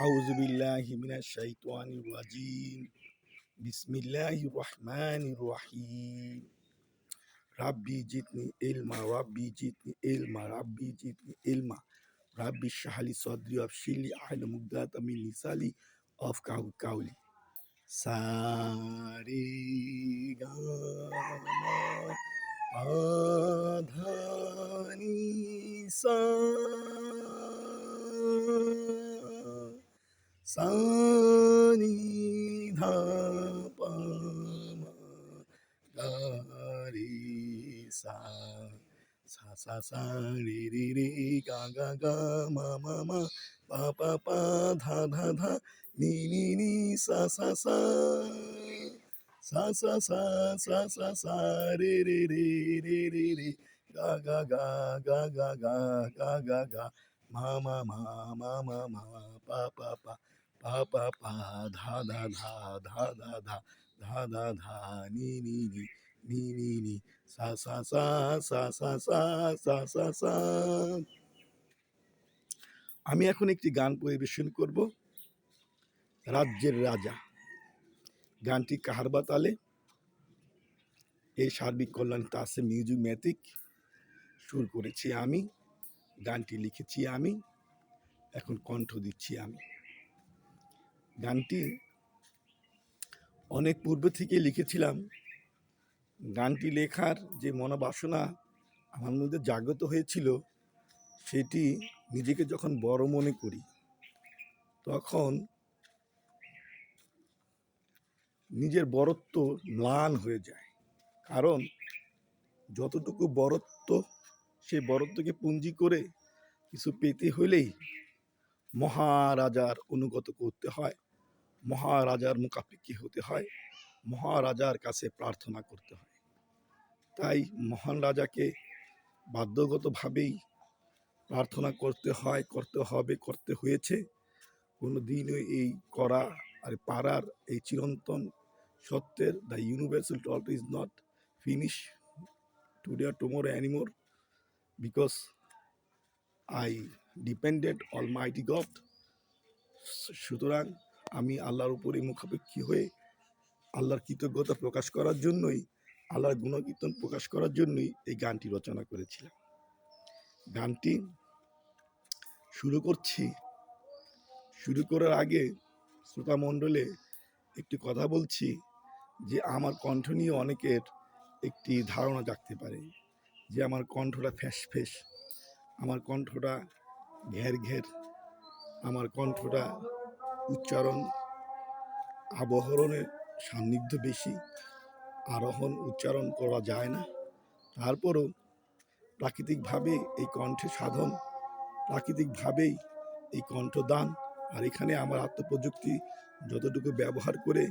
আউযুবিল্লাহি মিনাশ শাইতানির রাজিম। বিসমিল্লাহির রহমানির রহিম। রাব্বি জিদনি ইলমা রাব্বি জিদনি ইলমা রাব্বি জিদনি ইলমা রাব্বি ইশরাহ লি সাদরি ওয়ায়সির লি আহলুল উকদাতাম মিন লিসানি ইয়াফকাহু কাওলি। সা রে গা মা পা ধা নি সা সা নি ধা পা মা গা রে সা সা সা সা রে গা গা গা মা মা মা পা পা পা ধা ধা ধা নি নি নি সা সা সা সা সা সা সা সা সা রে গা গা গা গা গা গা গা গা গা মা মা মা মা মা মা পা পা পা পা পা পা ধা ধা ধা ধা ধা ধা ধা ধা ধা নি নি নি নি নি নি সা সা সা সা সা সা সা সা সা। আমি এখন একটি গান পরিবেশন করব, রাজ্যের রাজা। গানটি কাহারবা তালে। এই সার্বিক কল্যাণ তাসে মিউজিক ম্যাথিক। সুর করেছি আমি, গানটি লিখেছি আমি, এখন কণ্ঠ দিচ্ছি আমি। গানটি অনেক পূর্বে থেকে লিখেছিলাম। গানটি লেখার যে মনোবাসনা আমার মধ্যে জাগ্রত হয়েছিল, সেটি নিজেকে যখন বড় মনে করি, তখন নিজের বড়ত্ব ম্লান হয়ে যায়। কারণ যতটুকু বড়ত্ব, সেই বড়ত্বকে পুঞ্জি করে কিছু পেতে হলেই মহারাজার অনুগত করতে হয়, মহারাজার মুখাপেক্ষী হতে হয়, মহারাজার কাছে প্রার্থনা করতে হয়। তাই মহান রাজাকে বাধ্যগতভাবেই প্রার্থনা করতে হয়, করতে হবে, করতে হয়েছে। কোনো দিনও এই করা আর পারার এই চিরন্তন সত্যের, the universal truth is not finish today or tomorrow anymore, because I depended Almighty God. সুতরাং আমি আল্লাহর উপরে মুখাপেক্ষী হয়ে আল্লাহর কৃতজ্ঞতা প্রকাশ করার জন্যই, আল্লাহর গুণকীর্তন প্রকাশ করার জন্যই এই গানটি রচনা করেছিলাম। গানটি শুরু করছি। শুরু করার আগে শ্রোতা মণ্ডলে একটি কথা বলছি যে আমার কণ্ঠ নিয়ে অনেকের একটি ধারণা জাগতে পারে যে আমার কণ্ঠটা ফ্যাস ফ্যাস, আমার কণ্ঠটা ঘের ঘের, আমার কণ্ঠটা উচ্চারণ আবহরণের সান্নিধ্য বেশি, আরোহণ উচ্চারণ করা যায় না। তারপরও প্রাকৃতিকভাবে এই কণ্ঠে সাধন, প্রাকৃতিকভাবেই এই কণ্ঠদান, আর এখানে আমার আত্মপ্রযুক্তি যতটুকু ব্যবহার করে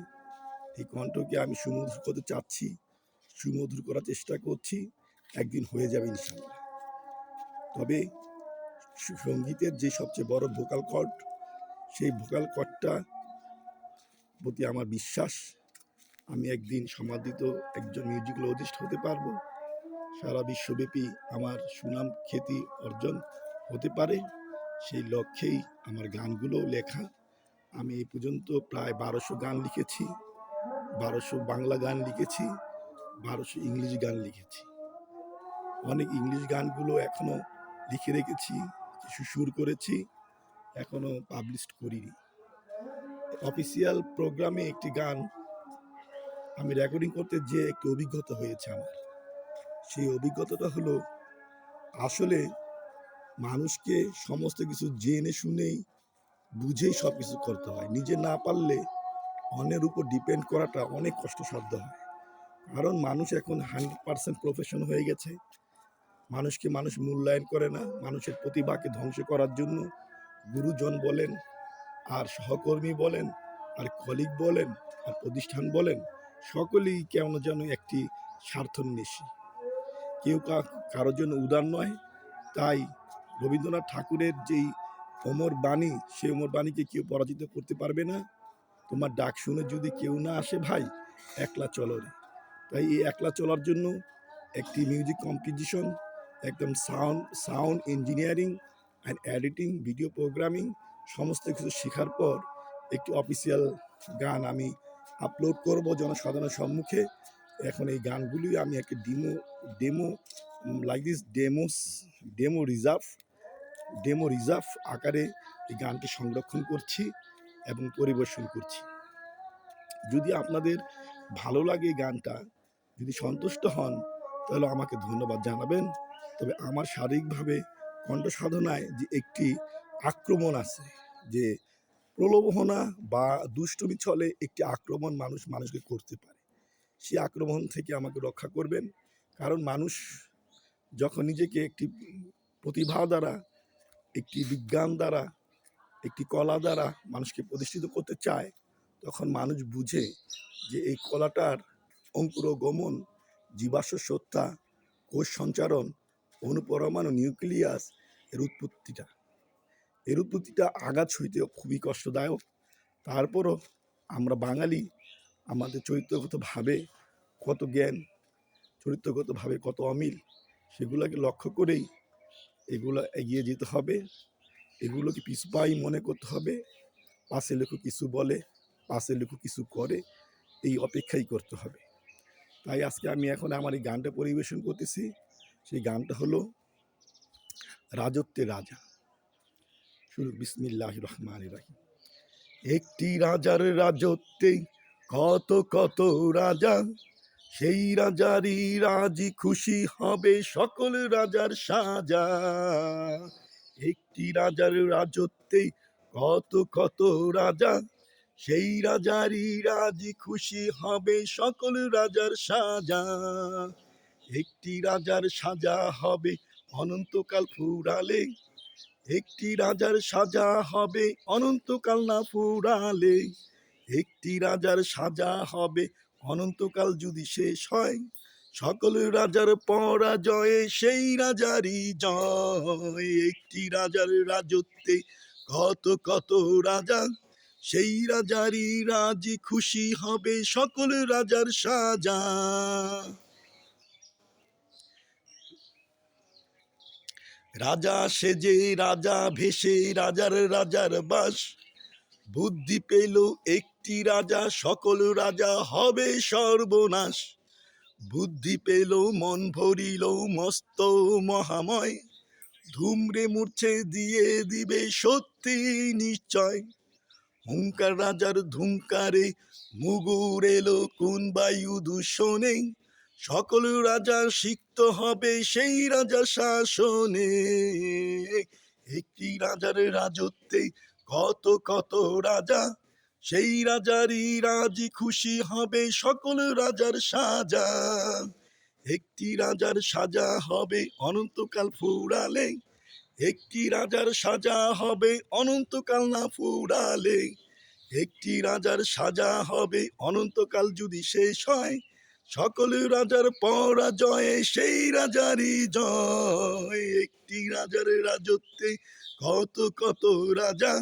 এই কণ্ঠকে আমি সুমধুর করতে চাচ্ছি, সুমধুর করার চেষ্টা করছি। একদিন হয়ে যাবে ইনশাআল্লাহ। তবে সঙ্গীতের যে সবচেয়ে বড় ভোকাল কর্ড, সেই ভোকাল কর্ডটা প্রতি আমার বিশ্বাস আমি একদিন সমাদৃত একজন মিউজিকোলজিস্ট হতে পারবো, সারা বিশ্বব্যাপী আমার সুনাম খ্যাতি অর্জন হতে পারে। সেই লক্ষ্যেই আমার গানগুলো লেখা। আমি এই পর্যন্ত প্রায় 1200 গান লিখেছি, 1200 বাংলা গান লিখেছি, 1200 ইংলিশ গান লিখেছি। অনেক ইংলিশ গানগুলো এখনো লিখে রেখেছি, কিছু সুর করেছি, এখনো পাবলিশ করিনি। অফিসিয়াল প্রোগ্রামে একটি গান আমি রেকর্ডিং করতে যে একটি অভিজ্ঞতা হয়েছে আমার। সেই অভিজ্ঞতাটা হলো, আসলে মানুষকে সমস্ত কিছু জেনে শুনেই বুঝেই সব কিছু করতে হয়। নিজে না পারলে অন্যের উপর ডিপেন্ড করাটা অনেক কষ্টসাধ্য হয়। কারণ মানুষ এখন 100% প্রফেশন হয়ে গেছে। মানুষকে মানুষ মূল্যায়ন করে না। মানুষের প্রতিভাকে ধ্বংস করার জন্য গুরুজন বলেন, আর সহকর্মী বলেন, আর কলিগ বলেন, আর প্রতিষ্ঠান বলেন, সকলেই কেমন যেন একটি স্বার্থন্বেষী। কেউ কারোর জন্য উদার নয়। তাই রবীন্দ্রনাথ ঠাকুরের যেই অমর বাণী, সেই অমর বাণীকে কেউ পরাজিত করতে পারবে না। তোমার ডাক শুনে যদি কেউ না আসে ভাই, একলা চলো রে। তাই এই একলা চলার জন্য একটি মিউজিক কম্পোজিশন, একদম sound engineering and editing, video programming সমস্ত কিছু শেখার পর একটি অফিসিয়াল গান আমি আপলোড করব জনসাধারণের সম্মুখে। এখন এই গানগুলি আমি একটা demo like this demo reserve আকারে এই গানটি সংরক্ষণ করছি এবং পরিবেশন করছি। যদি আপনাদের ভালো লাগে এই গানটা, যদি সন্তুষ্ট হন, তাহলে আমাকে ধন্যবাদ জানাবেন। তবে আমার শারীরিকভাবে কণ্ঠ সাধনায় যে একটি আক্রমণ আছে, যে প্রলোভনা বা দুষ্টুমি ছলে একটি আক্রমণ মানুষকে করতে পারে, সেই আক্রমণ থেকে আমাকে রক্ষা করবেন। কারণ মানুষ যখন নিজেকে একটি প্রতিভা দ্বারা, একটি বিজ্ঞান দ্বারা, একটি কলা দ্বারা মানুষকে প্রতিষ্ঠিত করতে চায়, তখন মানুষ বুঝে যে এই কলাটার অঙ্কুরোগমন, জীবাশ্ম সত্তা, কোষ সঞ্চারণ, অনুপরমাণু নিউক্লিয়াস, এর উৎপত্তিটা আঘাত সইতে খুবই কষ্টদায়ক। তারপরও আমরা বাঙালি, আমাদের চরিত্রগতভাবে কত জ্ঞান, চরিত্রগতভাবে কত অমিল, সেগুলোকে লক্ষ্য করেই এগুলো এগিয়ে যেতে হবে। এগুলোকে পিছপাই মনে করতে হবে। পাশে লেখো কিছু বলে, পাশে লেখো কিছু করে, এই অপেক্ষাই করতে হবে। তাই আজকে আমি এখন আমার এই গানটা পরিবেশন করতেছি। সেই গানটা হলো রাজত্বের রাজা। শুরু বিসমিল্লাহির রহমানির রহিম। একটি রাজার রাজত্বে কত কত রাজা, সেই রাজারই রাজি খুশি হবে সকল রাজার সাজা। একটি রাজার রাজত্বে কত কত রাজা, সেই রাজারই রাজি খুশি হবে সকল রাজার সাজা। একটি রাজার সাজা হবে অনন্তকাল ফুরালে, একটি রাজার সাজা হবে অনন্তকাল না ফুরালে। একটি রাজার সাজা হবে অনন্তকাল যদি শেষ হয়, সকল রাজার পরাজয়ে সেই রাজারই জয়। একটি রাজার রাজত্বে কত কত রাজা, সেই রাজারই রাজি খুশি হবে সকল রাজার সাজা। রাজা সেজে রাজা ভেসে রাজার বাস, বুদ্ধি পেল একটি রাজা সকল রাজা হবে সর্বনাশ। বুদ্ধি পেল মন ভরিল মস্ত মহাময়, ধুমরে মূর্ছে দিয়ে দিবে সত্যি নিশ্চয়। হুঙ্কার রাজার ধুমকারে মুগুর এলো কোন বায়ু দূষণে, সকল রাজা সিক্ত হবে সেই রাজা শাসনে। একটি রাজার রাজত্বে কত কত রাজা, সেই রাজারই রাজি খুশি হবে সকল রাজার সাজা। একটি রাজার সাজা হবে অনন্তকাল ফুরালে, একটি রাজার সাজা হবে অনন্তকাল না ফুরালে। একটি রাজার সাজা হবে অনন্তকাল যদি শেষ হয়, সকল রাজার পরাজয়ে সেই রাজারই জয়। একটি রাজার রাজত্বে কত কত রাজা,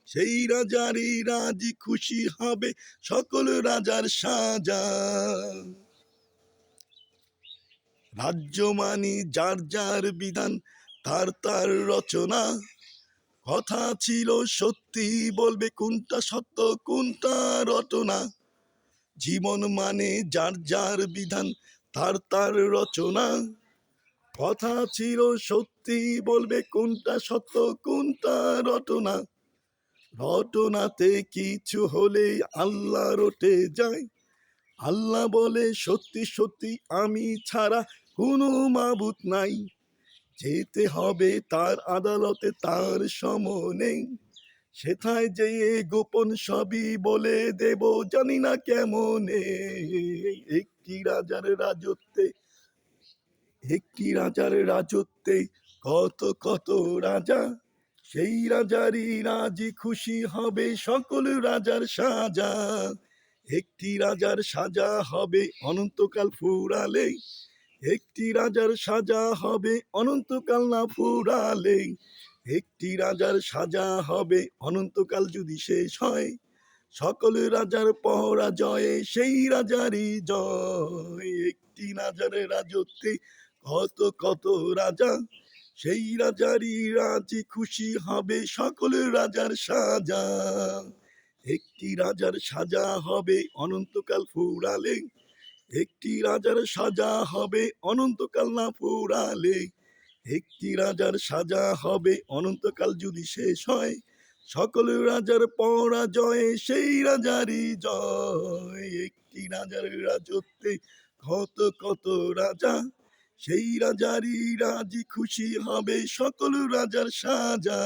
সেই রাজারই রাজি খুশি হবে সকল রাজার সাজা। রাজ্য মানি যার যার বিধান, তার তার রচনা, কথা ছিল সত্যি বলবে কোনটা সত্য কোনটা রটনা। জীবন মানে যার যার বিধান, তার তার রচনা, কথা ছিল সত্যি বলবে কোনটা সত্য কোনটা রটনা। রটনাতে কিছু হলে আল্লাহ রটে যায়, আল্লাহ বলে সত্যি সত্যি আমি ছাড়া কোনো মাবুদ নাই। যেতে হবে তার আদালতে তার সম নেই, সেথায় যেয়ে গোপন সবই বলে দেব জানি না কেমনে। একটি রাজার রাজত্বে, একটি রাজার রাজত্বে কত কত রাজা, সেই রাজারই রাজি খুশি হবে সকল রাজার সাজা। একটি রাজার সাজা হবে অনন্তকাল ফুরালে, একটি রাজার সাজা হবে অনন্তকাল না ফুরালে। একটি রাজার সাজা হবে অনন্তকাল যদি শেষ হয়, সকল রাজার পরাজয়ে সেই রাজারই জয়। একটি রাজার রাজত্বে কত কত রাজা, সেই রাজারই রাজে খুশি হবে সকল রাজার সাজা। একটি রাজার সাজা হবে অনন্তকাল ফুরালে, একটি রাজার সাজা হবে অনন্তকাল না ফুরালে, একটি রাজার সাজা হবে অনন্তকাল যদি শেষ হয়, সকল রাজার পরাজয় সেই রাজারই জয়। একটি রাজার রাজত্বে কত কত রাজা, সেই রাজারই রাজি খুশি হবে সকল রাজার সাজা।